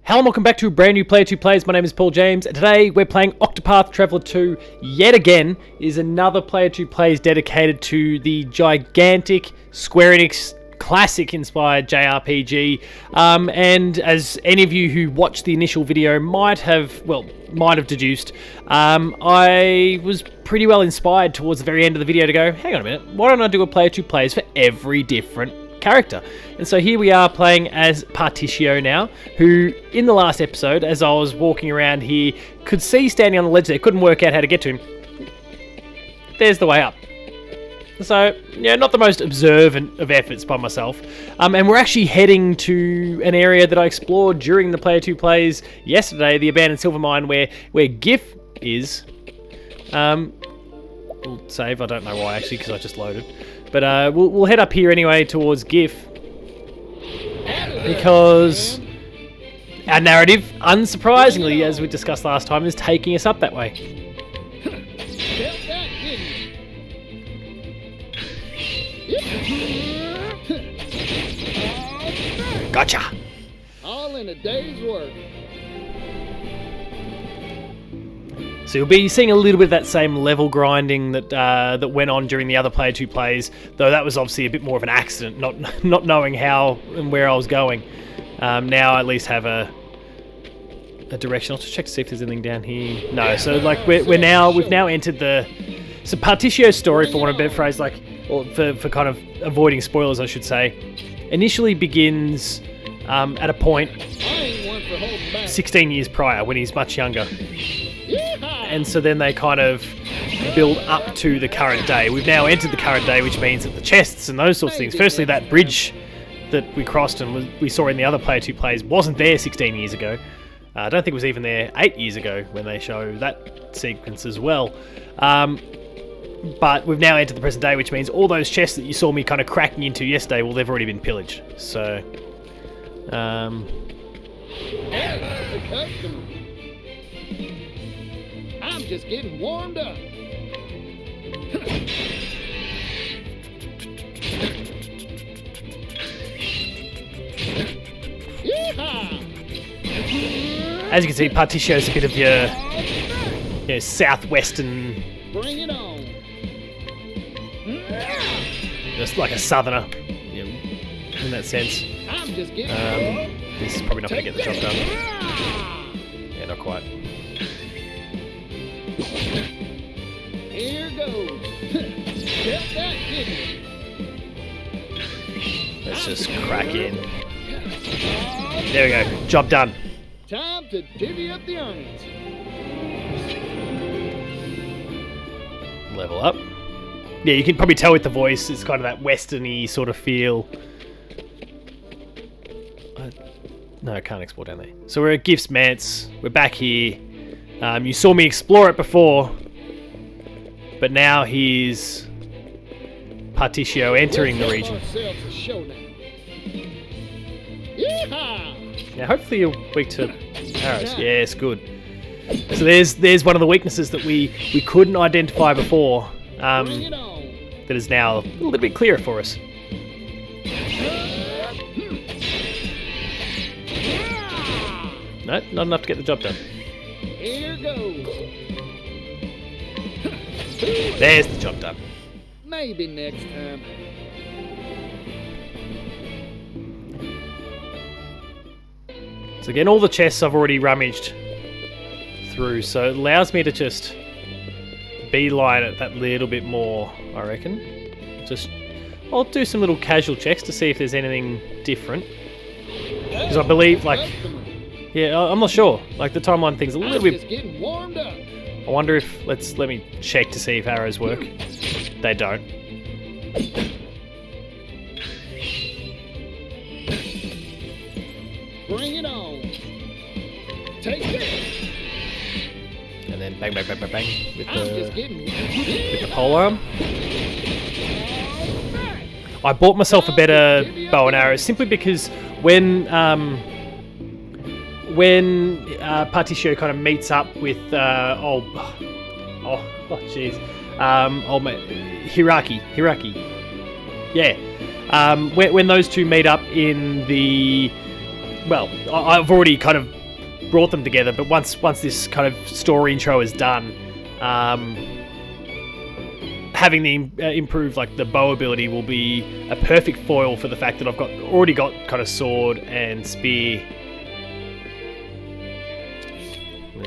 Hello and welcome back to a brand new Player 2 Plays. My name is Paul James, and today we're playing Octopath Traveler 2 yet again. Is another Player 2 Plays dedicated to the gigantic Square-Enix classic-inspired JRPG. And as any of you who watched the initial video might have deduced, I was pretty well inspired towards the very end of the video to go, hang on a minute, why don't I do a Player 2 Plays for every different character? And so here we are playing as Partitio now, who in the last episode, as I was walking around here, could see standing on the ledge there, couldn't work out how to get to him. There's the way up. So, yeah, not the most observant of efforts by myself. And we're actually heading to an area that I explored during the Player 2 Plays yesterday, the abandoned silver mine where GIF is. We'll save, I don't know why actually, because I just loaded. But we'll head up here anyway towards GIF, because our narrative, unsurprisingly, as we discussed last time, is taking us up that way. Gotcha! All in a day's work. So you'll be seeing a little bit of that same level grinding that that went on during the other Player 2 Plays, though that was obviously a bit more of an accident, not knowing how and where I was going. Now I at least have a direction. I'll just check to see if there's anything down here. No, so like we've now entered the Partitio's story, for want of a better phrase, or for kind of avoiding spoilers, I should say, initially begins at a point 16 years prior, when he's much younger. And so then they kind of build up to the current day. We've now entered the current day, which means that the chests and those sorts of things, firstly that bridge that we crossed and we saw in the other Player 2 Plays wasn't there 16 years ago. I don't think it was even there 8 years ago when they show that sequence as well. But we've now entered the present day, which means all those chests that you saw me kind of cracking into yesterday, well, they've already been pillaged. So, I'm just getting warmed up. as you can see, Partitio is a bit of your southwestern, Bring it on. just like a southerner, in that sense. I'm just getting This is probably not going to get the job done. Yeah, not quite. Here goes. Get that kid. Let's just crack in. There we go. Job done. Time to divvy up the earnings. Level up. Yeah, you can probably tell with the voice, it's kind of that westerny sort of feel. No, I can't explore down there. So we're at GIF's Manse. We're back here. You saw me explore it before, but now he's Partitio entering the region. Now, hopefully you're weak to arrows. Yes, good. So there's one of the weaknesses that we couldn't identify before. That is now a little bit clearer for us. No, not enough to get the job done. Here goes. There's the job done. Maybe next time. So again, all the chests I've already rummaged through, so it allows me to just beeline it that little bit more, I reckon. I'll do some little casual checks to see if there's anything different. Because I believe, yeah, I'm not sure. Like, the timeline thing's a little bit... Just getting warmed up. I wonder if... Let me check to see if arrows work. They don't. Bring it on. Take this. And then bang, bang, bang, bang, bang with With the polearm. I bought myself a better bow and arrow simply because when Partitio kind of meets up with jeez, Hiraki, yeah. When those two meet up in the, well, I've already kind of brought them together. But once this kind of story intro is done, having the improved like the bow ability will be a perfect foil for the fact that I've already got kind of sword and spear.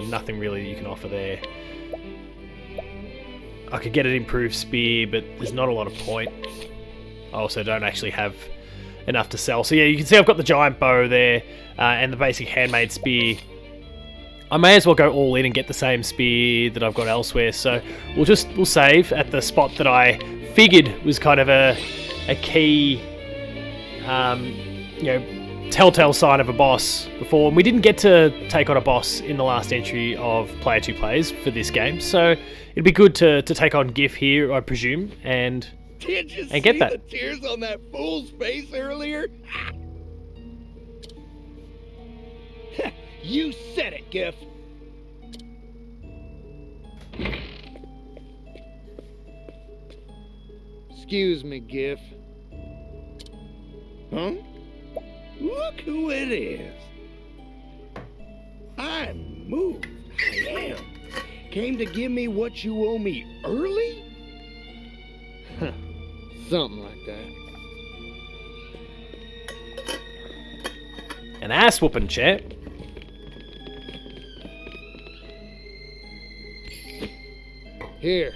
Nothing really that you can offer there. I could get an improved spear, but there's not a lot of point. I also don't actually have enough to sell. So yeah, you can see I've got the giant bow there and the basic handmade spear. I may as well go all in and get the same spear that I've got elsewhere. So we'll save at the spot that I figured was kind of a key, telltale sign of a boss before. And we didn't get to take on a boss in the last entry of Player 2 Plays for this game. So it'd be good to take on GIF here, I presume, and Did you get see that. the tears on that fool's face earlier? You said it, Gif. Excuse me, Gif. Huh? Look who it is. I'm moved. I am. Came to give me what you owe me early? Huh. Something like that. an ass whooping, champ. Here,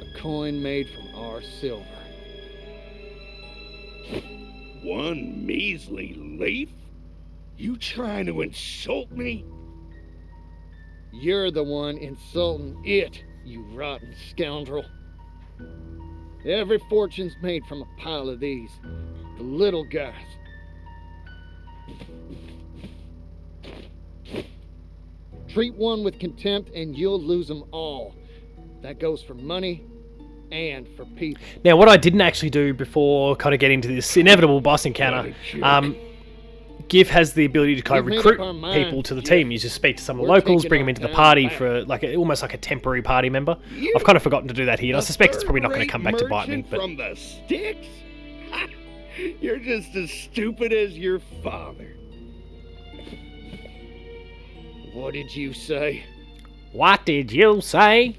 a coin made from our silver. One measly leaf? You trying to insult me? You're the one insulting it, you rotten scoundrel. Every fortune's made from a pile of these. The little guys. Treat one with contempt and you'll lose them all. That goes for money and for people. Now, what I didn't actually do before kind of getting to this inevitable boss encounter, GIF has the ability to kind of recruit people to the team. You just speak to some of the locals, bring them into the party for like almost like a temporary party member. I've kind of forgotten to do that here, and I suspect it's probably not going to come back to bite me. But from the sticks? You're just as stupid as your father. What did you say? What did you say?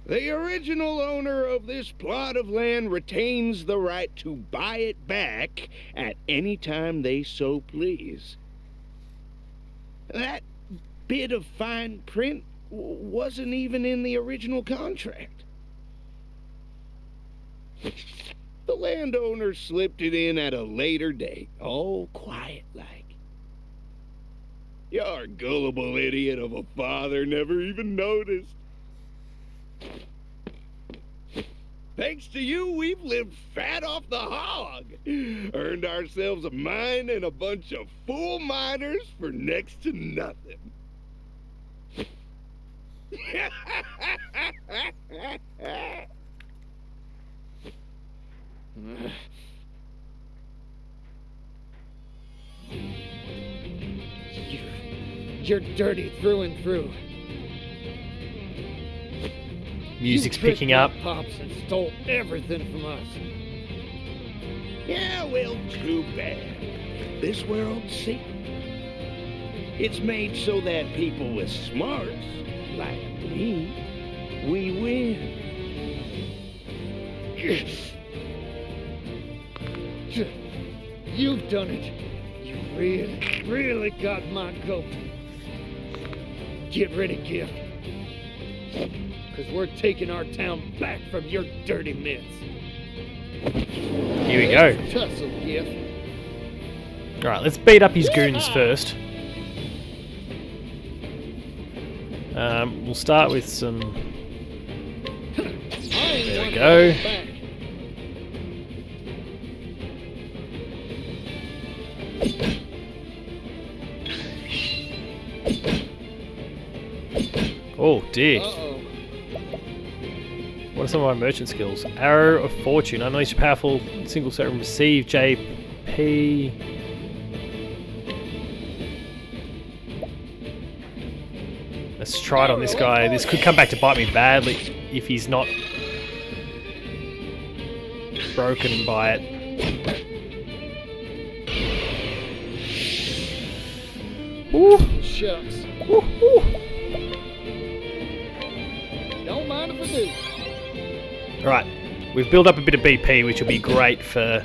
The original owner of this plot of land retains the right to buy it back at any time they so please. That bit of fine print wasn't even in the original contract. The landowner slipped it in at a later date, all quiet-like. Your gullible idiot of a father never even noticed. Thanks to you, we've lived fat off the hog. Earned ourselves a mine and a bunch of fool miners for next to nothing. You're dirty through and through. Music's picking up. Pops and stole everything from us. Yeah, well, too bad. This world, see, it's made so that people with smarts, like me, we win. You've done it. You really, really got my goat. Get ready, Gif. Because we're taking our town back from your dirty mitts. Here we go. Tussle, Gif. Alright, let's beat up his goons first. We'll start with some... There we go. Oh dear. What are some of my merchant skills? Arrow of Fortune. Unleash a powerful single set and receive JP. Let's try it on this guy. This could come back to bite me badly if he's not broken by it. Ooh. Shucks. Ooh, ooh. Don't mind if I do. Alright, we've built up a bit of BP, which will be great for...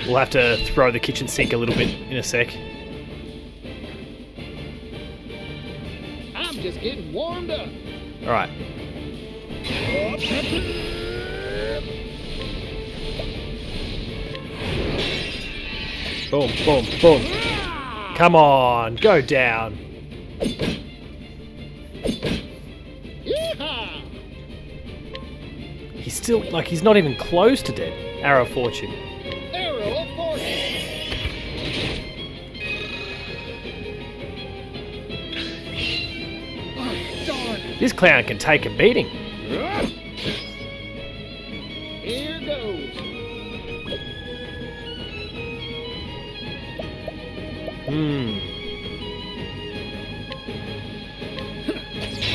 We'll have to throw the kitchen sink a little bit in a sec. I'm just getting warmed up. Alright. Boom, boom, boom. Come on, go down. Yeehaw! He's still, like, he's not even close to dead. Arrow of Fortune. Arrow of fortune. Oh, darn. This clown can take a beating. Here goes.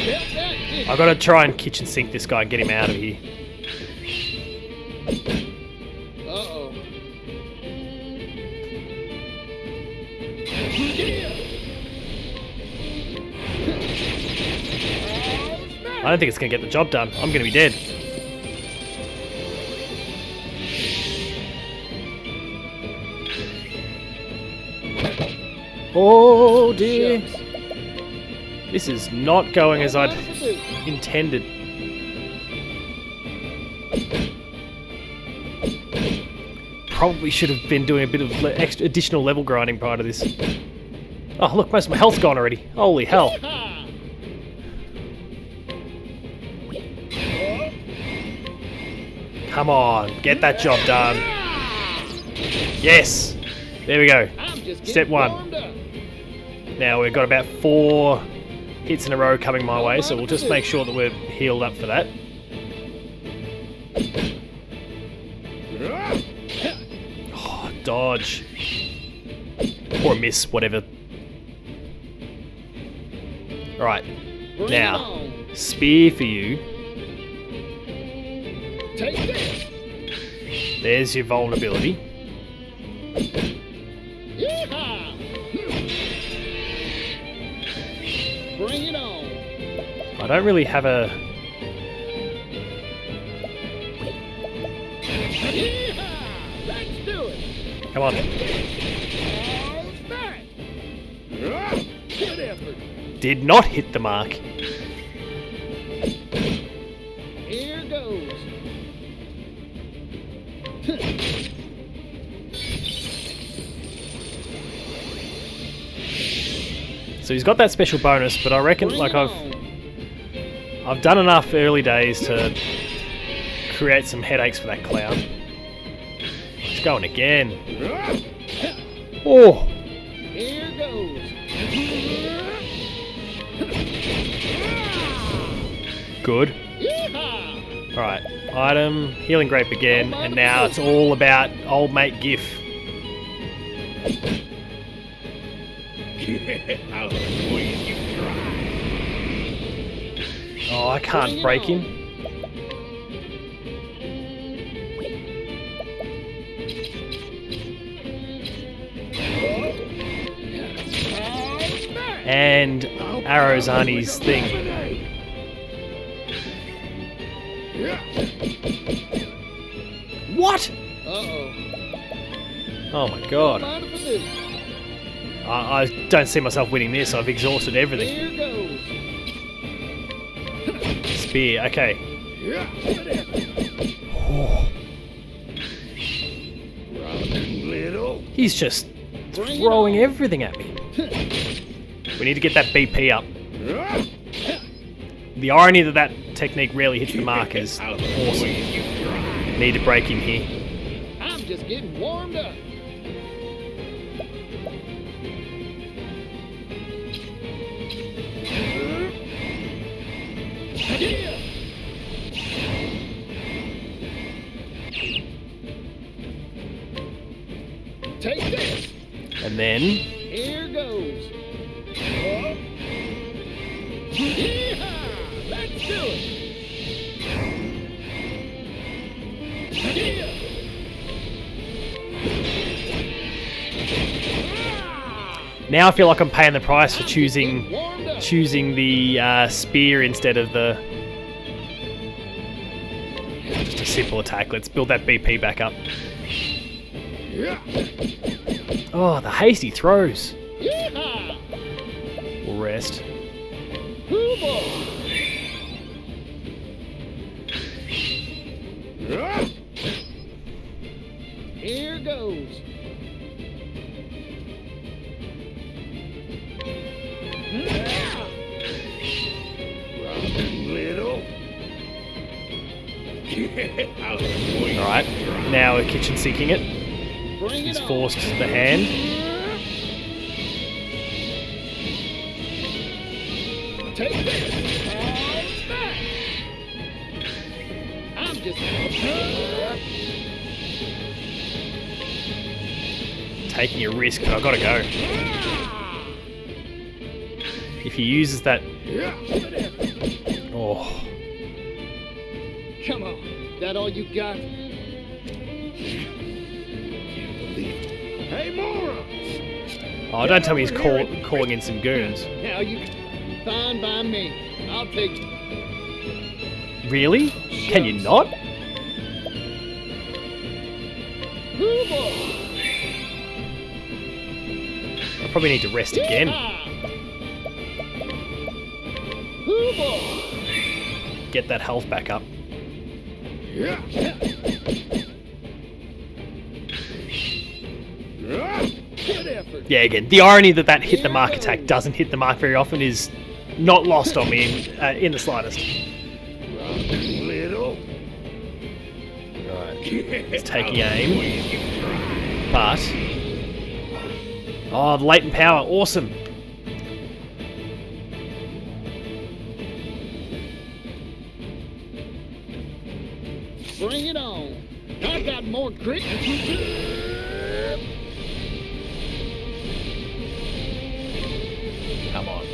Felt that, didn't I've got to try and kitchen sink this guy and get him out of here. Uh-oh. I don't think it's going to get the job done. I'm going to be dead. Oh dear. Shucks. This is not going as I'd Don't mind if I do. intended. Probably should have been doing a bit of extra additional level grinding prior to this. Oh look, most of my health's gone already. Holy hell. Yeehaw! Come on, get that job done. Yes. There we go. I'm just getting Step one. warmed up. Now we've got about 4 hits in a row coming my way, so we'll just make sure that we're healed up for that. Oh, dodge. Or miss, whatever. Alright, Bring now, it on. spear for you. Take this. There's your vulnerability. Yeehaw! Bring it on. I don't really have a... Yeehaw! Let's do it. Come on. All's back. Good effort. Did not hit the mark. Here goes. So he's got that special bonus, but I reckon Bring like it on. I've done enough early days to create some headaches for that clown. It's going again. Oh, Here goes. good. Yeehaw! Alright, item, healing grape again, and now it's all about old mate Gif. I'll squeeze you dry. Oh, I can't break him. All's back. And arrows aren't his thing. What? Uh-oh. Oh my god. Mind if I do? I don't see myself winning this. I've exhausted everything. Here goes. Spear, okay. Good effort. Robin Little. He's just Bring it throwing on. everything at me. We need to get that BP up. The irony that that technique rarely hits the mark is I'll awesome. squeeze you dry. Need to break him here. I'm just getting warmed up. Yeah. Take this. And then Here goes. Yeehaw! Let's do it. Yeah. Now I feel like I'm paying the price for I'm choosing getting warmed up. the spear instead of the just a simple attack. Let's build that BP back up. Oh, the hasty throws. Yeehaw! We'll rest. Hoo-boy! Here goes. Little. Alright, now we're kitchen sinking it. Bring He's it on. forced the hand. Take this. All back. I'm just. Taking a risk, but I've got to go. If he uses that... Oh, Come on. That all you got? Hey, morons! oh don't tell me he's calling in some goons. Now you. Fine by me. I'll take. Really? Can you not? Hoo-boy! I probably need to rest again. Hoo-boy! Get that health back up. Good effort. Yeah, again, the irony that that hit the mark attack doesn't hit the mark very often is not lost on me in the slightest. Little. Right, he's taking aim, but oh, the latent power, awesome. Bring it on. I got more grit. Come on.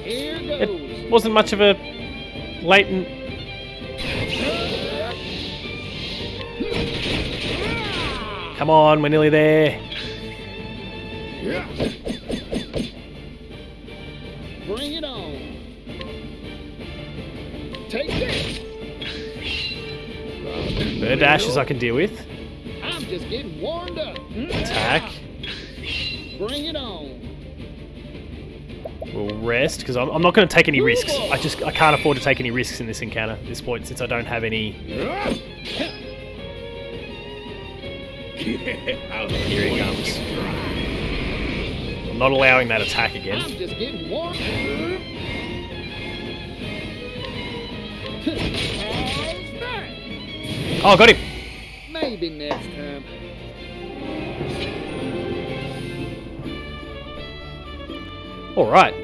Here goes. It wasn't much of a latent. Come on, we're nearly there. Bring it on. Take this. Bird dashes I can deal with. I'm just getting warmed up. Attack. Bring it on. We'll rest because I'm not going to take any risks. I can't afford to take any risks in this encounter at this point since I don't have any. Here he comes. I'm not allowing that attack again. I'm just getting warmed up. Oh, got him. Maybe next time. All right.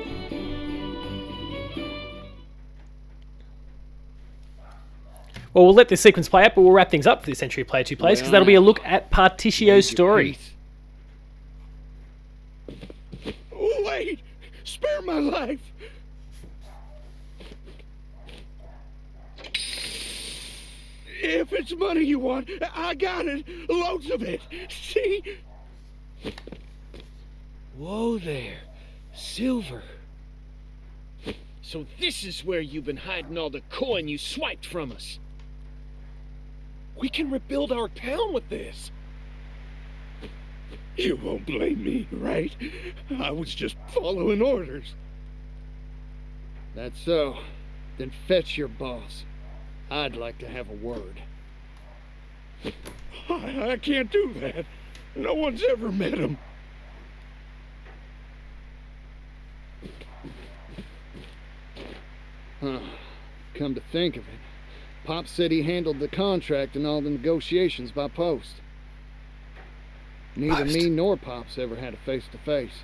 Well, we'll let this sequence play out, but we'll wrap things up for this entry of Player 2 Plays, because that'll be a look at Partitio's story. Oh, wait! Spare my life! If it's money you want, I got it. Loads of it. See? Whoa there. Silver. So this is where you've been hiding all the coin you swiped from us. We can rebuild our town with this. You won't blame me, right? I was just following orders. That's so. Then fetch your boss. I'd like to have a word. I can't do that. No one's ever met him. Huh. Come to think of it, Pop said he handled the contract and all the negotiations by post. Neither me nor Pop's ever had a face-to-face.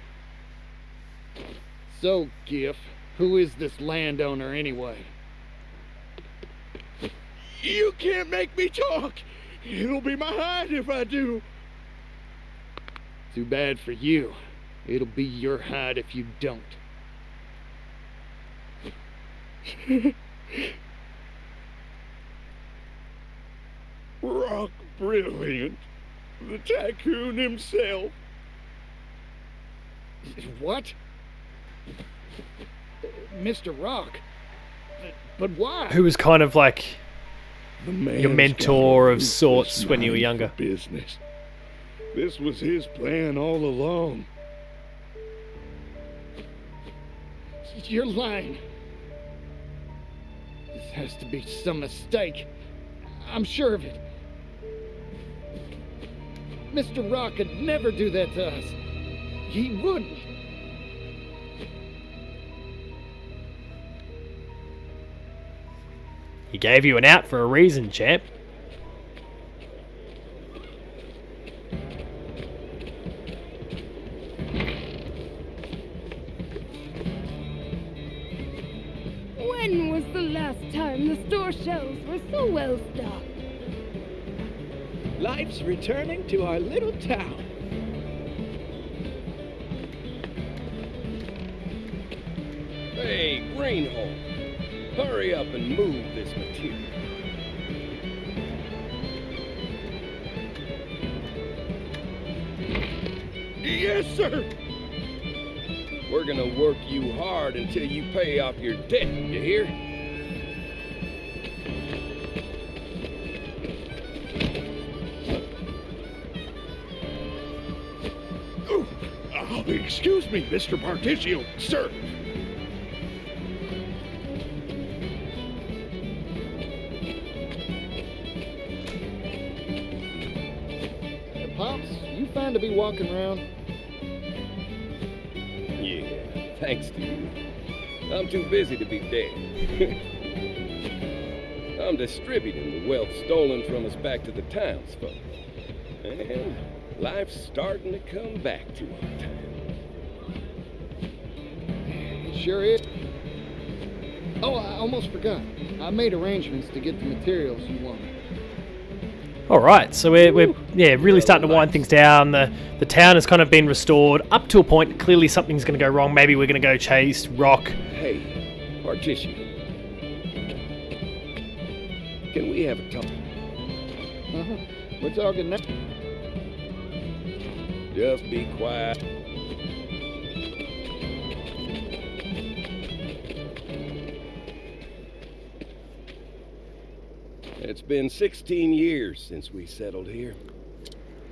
So, Giff, who is this landowner anyway? You can't make me talk. It'll be my hide if I do. Too bad for you. It'll be your hide if you don't. Rock brilliant. The tycoon himself. What? Mr. Rock? But why? Who was kind of like The man's your got mentor a of ruthless sorts when you were mind younger. for business. This was his plan all along. You're lying. This has to be some mistake. I'm sure of it. Mr. Rock could never do that to us. He wouldn't. He gave you an out for a reason, champ. When was the last time the store shelves were so well stocked? Life's returning to our little town. Hey, Greenhole, hurry up and move this material. Yes, sir. We're gonna work you hard until you pay off your debt, you hear? Excuse me, Mr. Partitio, sir. Pops, you fine to be walking around? Yeah, thanks to you. I'm too busy to be dead. I'm distributing the wealth stolen from us back to the townsfolk. And life's starting to come back to our town. It sure is. Oh, I almost forgot. I made arrangements to get the materials you wanted. All right, so we're really starting to wind things down. The town has kind of been restored up to a point. Clearly something's going to go wrong. Maybe we're going to go chase Rock. Hey, Partitio. Can we have a talk? We're talking now. Just be quiet. It's been 16 years since we settled here.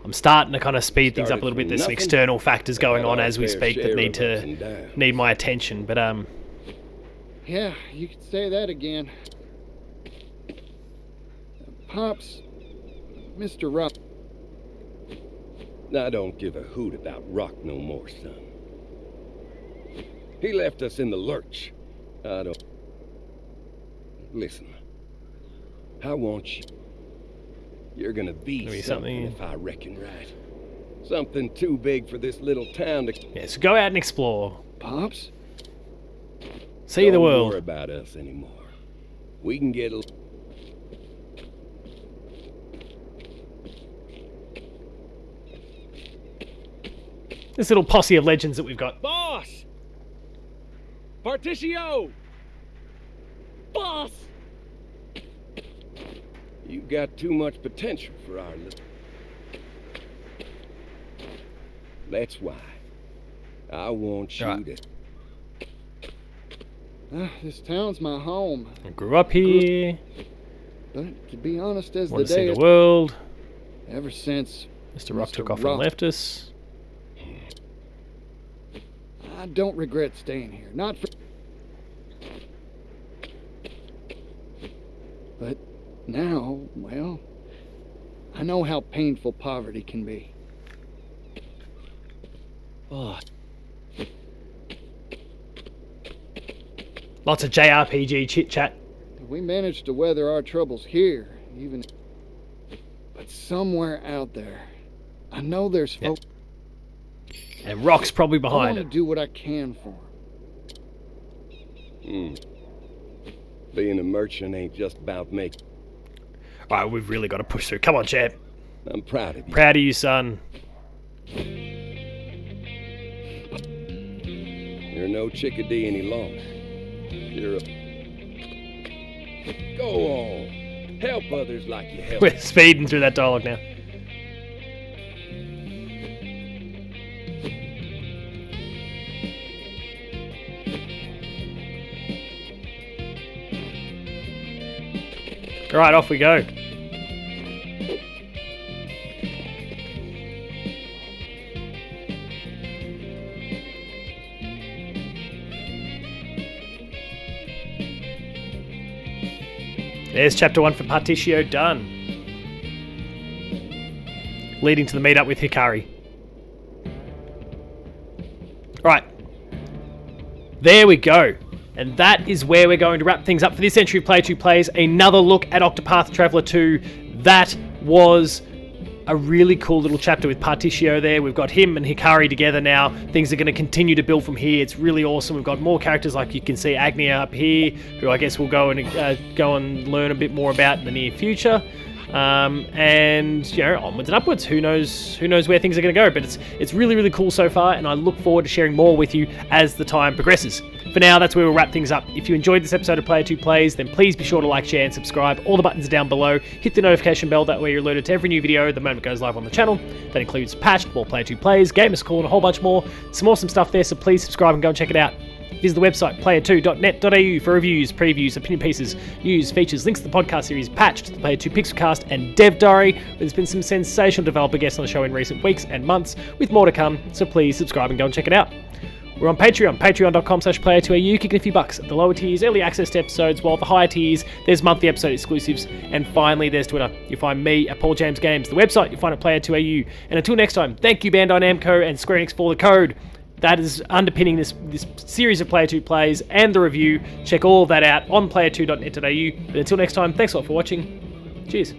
I'm starting to kind of speed things up a Started little bit. from There's some nothing. external factors going Had on our as we fair speak that share need of ups and to downs. need my attention. But Yeah, you could say that again. Pops, Mr. Rock. I don't give a hoot about Rock no more, son. He left us in the lurch. I don't... Listen. I want you. You're gonna be Maybe something, something- if I reckon right. Something too big for this little town to... yeah, so go out and explore. Pops? See the Don't world. worry about us anymore. We can get a... This little posse of legends that we've got. Boss! Partitio! Boss! You've got too much potential for our little... That's why. I want you Right. to... This town's my home. I grew up here. But to be honest, as the Want to see day the is, world. ever since Mr. Rock Mr. took off Rock. and left us. I don't regret staying here. Not for... But now, well, I know how painful poverty can be. Oh, Lots of JRPG chit chat. We managed to weather our troubles here, even... But somewhere out there, I know there's Yeah. folk... And Rock's probably I behind want to it. do what I can for 'em. Being a merchant ain't just about making... All right, we've really got to push through. Come on, champ. I'm proud of you. Proud of you, son. You're no chickadee any longer. You're a... Go on. Help others like you help. We're speeding through that dialogue now. Alright, off we go. There's chapter 1 for Partitio done. Leading to the meetup with Hikari. Alright. There we go. And that is where we're going to wrap things up for this entry of Play 2 Plays. Another look at Octopath Traveler 2. That was a really cool little chapter with Partitio there. We've got him and Hikari together now. Things are going to continue to build from here. It's really awesome. We've got more characters, like you can see Agnia up here, who I guess we'll go and learn a bit more about in the near future. And you know, onwards and upwards. Who knows where things are going to go? But it's really cool so far, and I look forward to sharing more with you as the time progresses. For now, that's where we'll wrap things up. If you enjoyed this episode of Player 2 Plays, then please be sure to like, share, and subscribe. All the buttons are down below. Hit the notification bell, that way you're alerted to every new video the moment it goes live on the channel. That includes Patched, more Player 2 Plays, Gamer School, and a whole bunch more. Some awesome stuff there, so please subscribe and go and check it out. Visit the website player2.net.au for reviews, previews, opinion pieces, news, features, links to the podcast series Patched, the Player 2 Pixelcast, and Dev Diary, where there's been some sensational developer guests on the show in recent weeks and months, with more to come, so please subscribe and go and check it out. We're on Patreon, patreon.com/player2au, kicking a few bucks at the lower tiers, early access to episodes, while at the higher tiers, there's monthly episode exclusives, and finally, there's Twitter. You find me at Paul James Games, the website you find at Player2au, and until next time, thank you Bandai Namco and Square-Enix for the code that is underpinning this series of Player 2 Plays and the review. Check all of that out on player2.net.au, but until next time, thanks a lot for watching. Cheers.